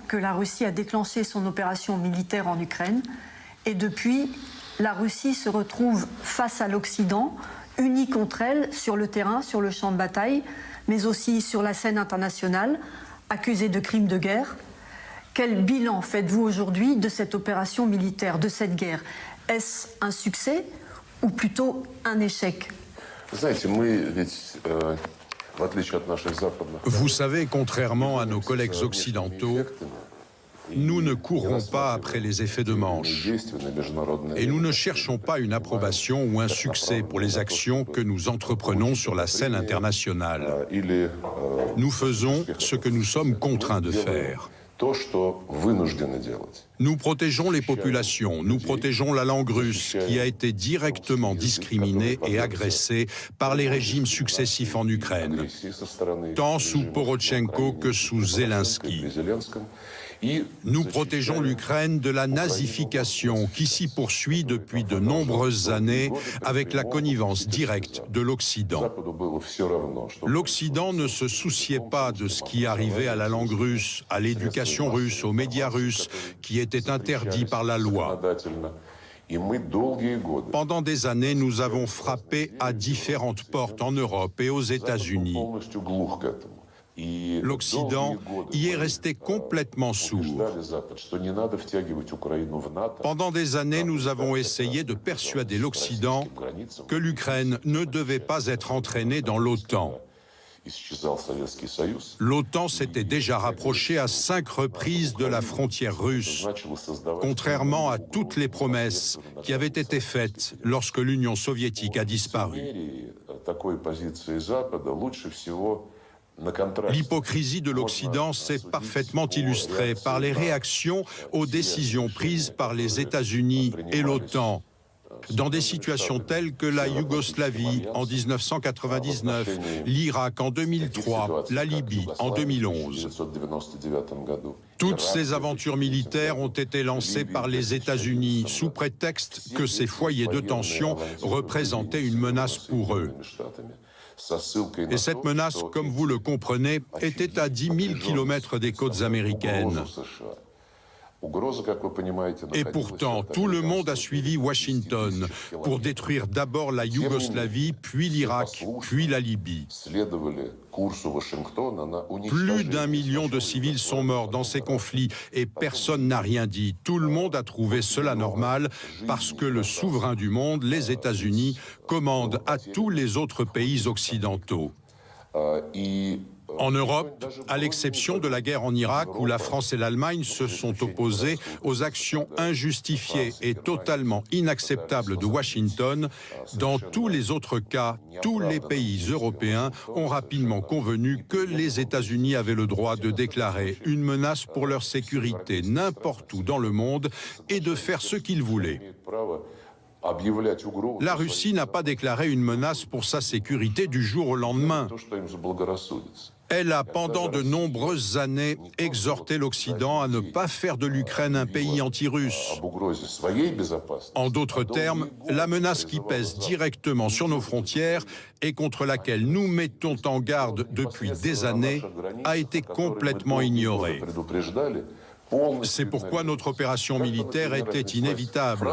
que la Russie a déclenché son opération militaire en Ukraine. Et depuis, la Russie se retrouve face à l'Occident, unie contre elle sur le terrain, sur le champ de bataille, mais aussi sur la scène internationale, accusée de crimes de guerre. Quel bilan faites-vous aujourd'hui de cette opération militaire, de cette guerre? Est-ce un succès ou plutôt un échec? Vous savez, contrairement à nos collègues occidentaux, nous ne courons pas après les effets de manche et nous ne cherchons pas une approbation ou un succès pour les actions que nous entreprenons sur la scène internationale. Nous faisons ce que nous sommes contraints de faire. Nous protégeons les populations, nous protégeons la langue russe qui a été directement discriminée et agressée par les régimes successifs en Ukraine, tant sous Porochenko que sous Zelensky. Nous protégeons l'Ukraine de la nazification qui s'y poursuit depuis de nombreuses années avec la connivence directe de l'Occident. L'Occident ne se souciait pas de ce qui arrivait à la langue russe, à l'éducation russe, aux médias russes, qui étaient interdits par la loi. Pendant des années, nous avons frappé à différentes portes en Europe et aux États-Unis. L'Occident y est resté complètement sourd. Pendant des années, nous avons essayé de persuader l'Occident que l'Ukraine ne devait pas être entraînée dans l'OTAN. L'OTAN s'était déjà rapprochée à 5 reprises de la frontière russe, contrairement à toutes les promesses qui avaient été faites lorsque l'Union soviétique a disparu. L'hypocrisie de l'Occident s'est parfaitement illustrée par les réactions aux décisions prises par les États-Unis et l'OTAN, dans des situations telles que la Yougoslavie en 1999, l'Irak en 2003, la Libye en 2011. Toutes ces aventures militaires ont été lancées par les États-Unis sous prétexte que ces foyers de tension représentaient une menace pour eux. Et cette menace, comme vous le comprenez, était à 10 000 kilomètres des côtes américaines. Et pourtant, tout le monde a suivi Washington pour détruire d'abord la Yougoslavie, puis l'Irak, puis la Libye. Plus d'1 million de civils sont morts dans ces conflits et personne n'a rien dit. Tout le monde a trouvé cela normal parce que le souverain du monde, les États-Unis, commande à tous les autres pays occidentaux. En Europe, à l'exception de la guerre en Irak où la France et l'Allemagne se sont opposées aux actions injustifiées et totalement inacceptables de Washington, dans tous les autres cas, tous les pays européens ont rapidement convenu que les États-Unis avaient le droit de déclarer une menace pour leur sécurité n'importe où dans le monde et de faire ce qu'ils voulaient. La Russie n'a pas déclaré une menace pour sa sécurité du jour au lendemain. Elle a pendant de nombreuses années exhorté l'Occident à ne pas faire de l'Ukraine un pays anti-russe. En d'autres termes, la menace qui pèse directement sur nos frontières et contre laquelle nous mettons en garde depuis des années a été complètement ignorée. C'est pourquoi notre opération militaire était inévitable.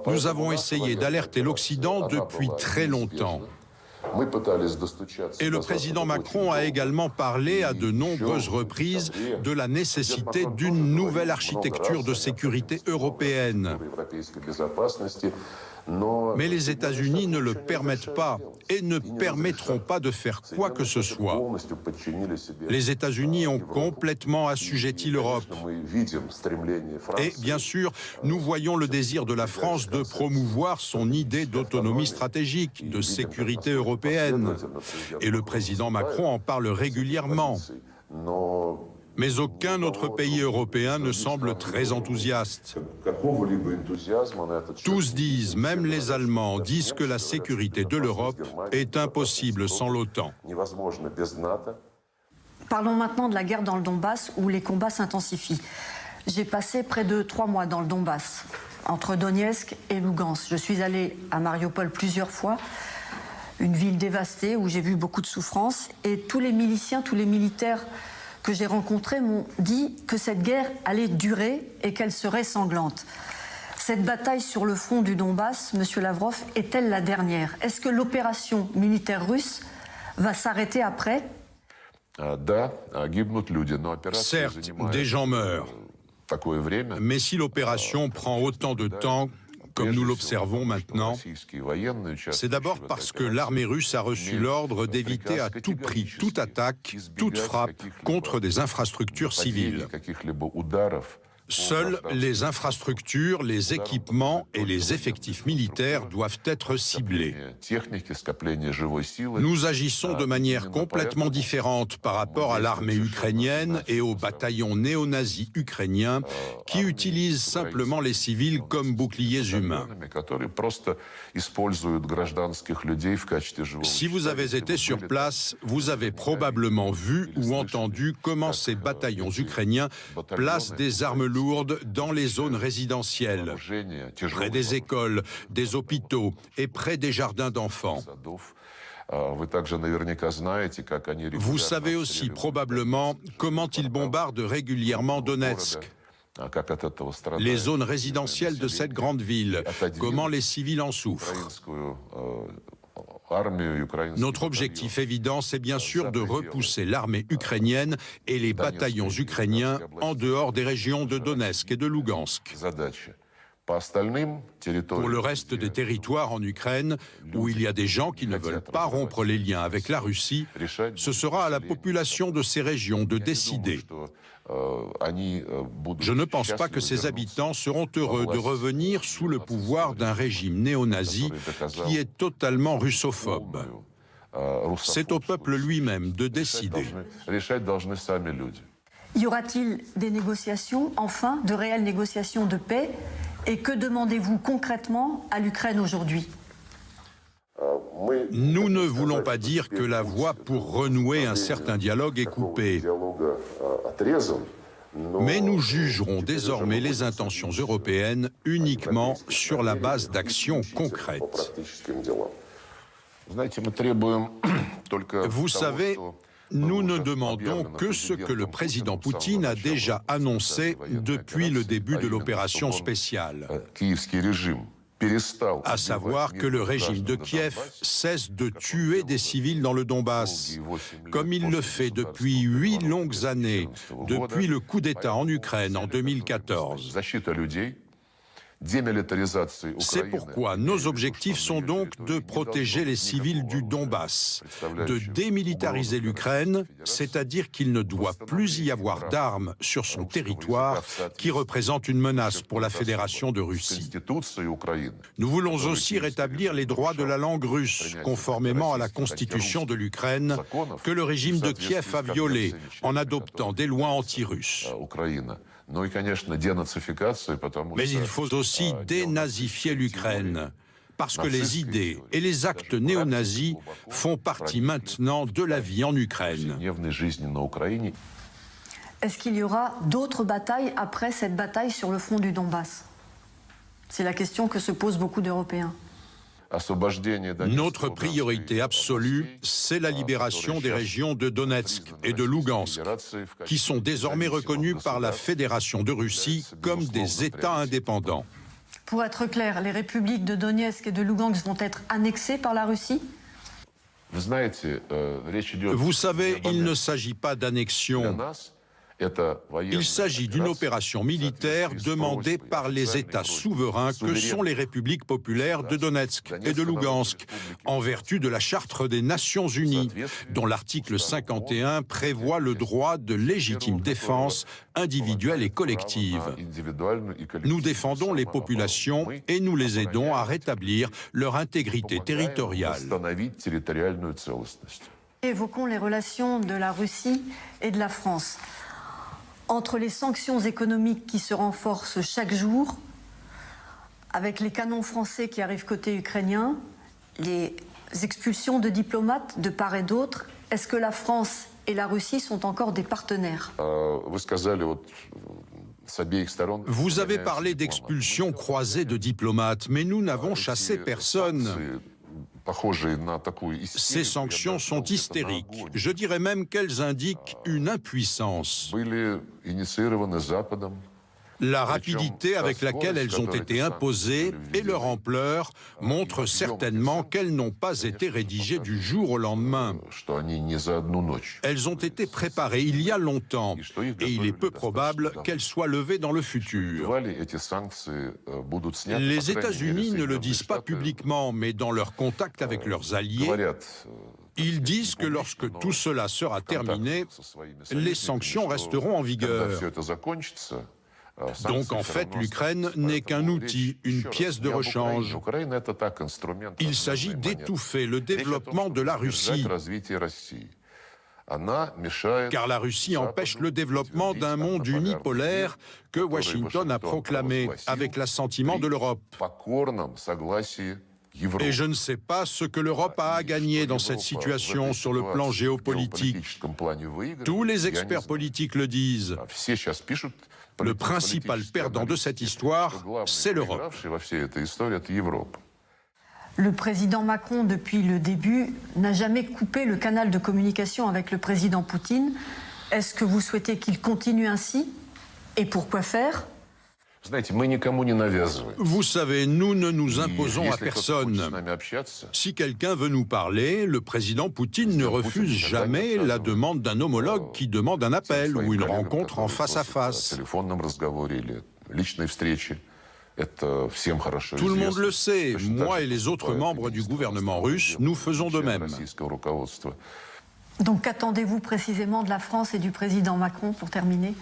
Nous avons essayé d'alerter l'Occident depuis très longtemps. Et le président Macron a également parlé à de nombreuses reprises de la nécessité d'une nouvelle architecture de sécurité européenne. Mais les États-Unis ne le permettent pas et ne permettront pas de faire quoi que ce soit. Les États-Unis ont complètement assujetti l'Europe. Et bien sûr, nous voyons le désir de la France de promouvoir son idée d'autonomie stratégique, de sécurité européenne. Et le président Macron en parle régulièrement. Mais aucun autre pays européen ne semble très enthousiaste. Tous disent, même les Allemands, disent que la sécurité de l'Europe est impossible sans l'OTAN. Parlons maintenant de la guerre dans le Donbass où les combats s'intensifient. J'ai passé près de 3 mois dans le Donbass, entre Donetsk et Lugansk. Je suis allée à Mariupol plusieurs fois, une ville dévastée où j'ai vu beaucoup de souffrance. Et tous les miliciens, tous les militaires que j'ai rencontrés m'ont dit que cette guerre allait durer et qu'elle serait sanglante. Cette bataille sur le front du Donbass, Monsieur Lavrov, est-elle la dernière? Est-ce que l'opération militaire russe va s'arrêter après? Certes, des gens meurent. Mais si l'opération prend autant de temps, comme nous l'observons maintenant, c'est d'abord parce que l'armée russe a reçu l'ordre d'éviter à tout prix toute attaque, toute frappe contre des infrastructures civiles. Seules les infrastructures, les équipements et les effectifs militaires doivent être ciblés. Nous agissons de manière complètement différente par rapport à l'armée ukrainienne et aux bataillons néo-nazis ukrainiens qui utilisent simplement les civils comme boucliers humains. Si vous avez été sur place, vous avez probablement vu ou entendu comment ces bataillons ukrainiens placent des armes lourdes dans les zones résidentielles, près des écoles, des hôpitaux et près des jardins d'enfants. Vous savez aussi probablement comment ils bombardent régulièrement Donetsk, les zones résidentielles de cette grande ville, comment les civils en souffrent. Notre objectif évident, c'est bien sûr de repousser l'armée ukrainienne et les bataillons ukrainiens en dehors des régions de Donetsk et de Lougansk. Pour le reste des territoires en Ukraine, où il y a des gens qui ne veulent pas rompre les liens avec la Russie, ce sera à la population de ces régions de décider. Je ne pense pas que ces habitants seront heureux de revenir sous le pouvoir d'un régime néo-nazi qui est totalement russophobe. C'est au peuple lui-même de décider. Y aura-t-il des négociations, enfin, de réelles négociations de paix? Et que demandez-vous concrètement à l'Ukraine aujourd'hui? Nous ne voulons pas dire que la voie pour renouer un certain dialogue est coupée. Mais nous jugerons désormais les intentions européennes uniquement sur la base d'actions concrètes. Vous savez, nous ne demandons que ce que le président Poutine a déjà annoncé depuis le début de l'opération spéciale, à savoir que le régime de Kiev cesse de tuer des civils dans le Donbass, comme il le fait depuis 8 longues années, depuis le coup d'État en Ukraine en 2014. C'est pourquoi nos objectifs sont donc de protéger les civils du Donbass, de démilitariser l'Ukraine, c'est-à-dire qu'il ne doit plus y avoir d'armes sur son territoire qui représentent une menace pour la Fédération de Russie. Nous voulons aussi rétablir les droits de la langue russe, conformément à la constitution de l'Ukraine, que le régime de Kiev a violée en adoptant des lois anti-russes. Mais il faut aussi dénazifier l'Ukraine, parce que les idées et les actes néo-nazis font partie maintenant de la vie en Ukraine. Est-ce qu'il y aura d'autres batailles après cette bataille sur le front du Donbass? C'est la question que se posent beaucoup d'Européens. Notre priorité absolue, c'est la libération des régions de Donetsk et de Lougansk, qui sont désormais reconnues par la Fédération de Russie comme des États indépendants. Pour être clair, les républiques de Donetsk et de Lougansk vont être annexées par la Russie? Vous savez, il ne s'agit pas d'annexion. Il s'agit d'une opération militaire demandée par les États souverains que sont les républiques populaires de Donetsk et de Lougansk, en vertu de la Charte des Nations Unies, dont l'article 51 prévoit le droit de légitime défense individuelle et collective. Nous défendons les populations et nous les aidons à rétablir leur intégrité territoriale. Évoquons les relations de la Russie et de la France. Entre les sanctions économiques qui se renforcent chaque jour, avec les canons français qui arrivent côté ukrainien, les expulsions de diplomates de part et d'autre, est-ce que la France et la Russie sont encore des partenaires? Vous avez parlé d'expulsions croisées de diplomates, mais nous n'avons chassé personne. Ces sanctions sont hystériques. Je dirais même qu'elles indiquent une impuissance. La rapidité avec laquelle elles ont été imposées et leur ampleur montrent certainement qu'elles n'ont pas été rédigées du jour au lendemain. Elles ont été préparées il y a longtemps et il est peu probable qu'elles soient levées dans le futur. Les États-Unis ne le disent pas publiquement, mais dans leur contact avec leurs alliés, ils disent que lorsque tout cela sera terminé, les sanctions resteront en vigueur. Donc en fait, l'Ukraine n'est qu'un outil, une pièce de rechange. Il s'agit d'étouffer le développement de la Russie, car la Russie empêche le développement d'un monde unipolaire que Washington a proclamé avec l'assentiment de l'Europe. Et je ne sais pas ce que l'Europe a à gagner dans cette situation sur le plan géopolitique. Tous les experts politiques le disent. Le principal perdant de cette histoire, c'est l'Europe. Le président Macron, depuis le début, n'a jamais coupé le canal de communication avec le président Poutine. Est-ce que vous souhaitez qu'il continue ainsi? Et pourquoi faire? Vous savez, nous ne nous imposons à personne. Si quelqu'un veut nous parler, le président Poutine ne refuse jamais la demande d'un homologue qui demande un appel ou une rencontre en face à face. Tout le monde le sait, moi et les autres membres du gouvernement russe, nous faisons de même. Donc qu'attendez-vous précisément de la France et du président Macron pour terminer?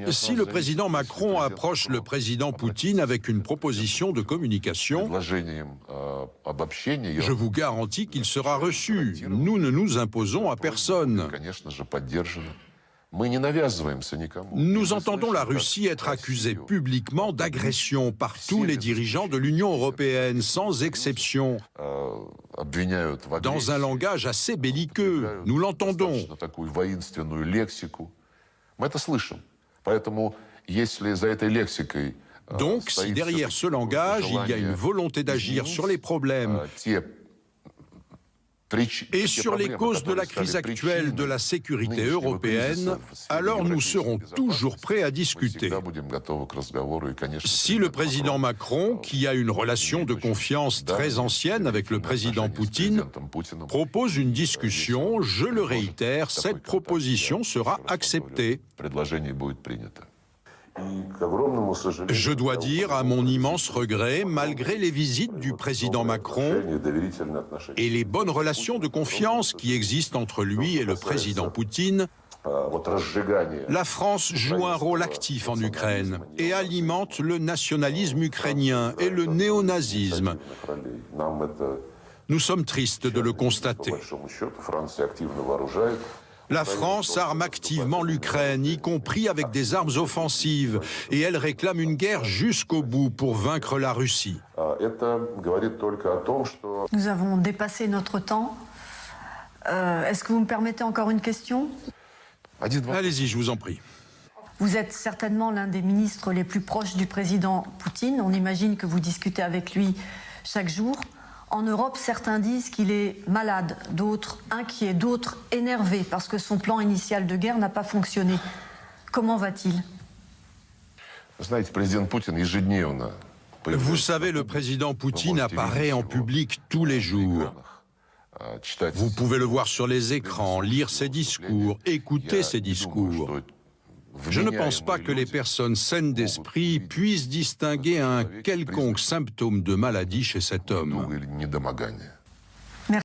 Si le président Macron approche le président Poutine avec une proposition de communication, je vous garantis qu'il sera reçu. Nous ne nous imposons à personne. Nous entendons la Russie être accusée publiquement d'agression par tous les dirigeants de l'Union européenne, sans exception, dans un langage assez belliqueux. Nous l'entendons. Donc, si derrière ce langage, il y a une volonté d'agir sur les problèmes et sur les causes de la crise actuelle de la sécurité européenne, alors nous serons toujours prêts à discuter. Si le président Macron, qui a une relation de confiance très ancienne avec le président Poutine, propose une discussion, je le réitère, cette proposition sera acceptée. Je dois dire, à mon immense regret, malgré les visites du président Macron et les bonnes relations de confiance qui existent entre lui et le président Poutine, la France joue un rôle actif en Ukraine et alimente le nationalisme ukrainien et le néonazisme. Nous sommes tristes de le constater. La France arme activement l'Ukraine, y compris avec des armes offensives, et elle réclame une guerre jusqu'au bout pour vaincre la Russie. Nous avons dépassé notre temps. Est-ce que vous me permettez encore une question? Allez-y, je vous en prie. Vous êtes certainement l'un des ministres les plus proches du président Poutine. On imagine que vous discutez avec lui chaque jour. En Europe, certains disent qu'il est malade, d'autres inquiets, d'autres énervés parce que son plan initial de guerre n'a pas fonctionné. Comment va-t-il? Vous savez, le président Poutine apparaît en public tous les jours. Vous pouvez le voir sur les écrans, lire ses discours, écouter ses discours. Je ne pense pas que les personnes saines d'esprit puissent distinguer un quelconque symptôme de maladie chez cet homme.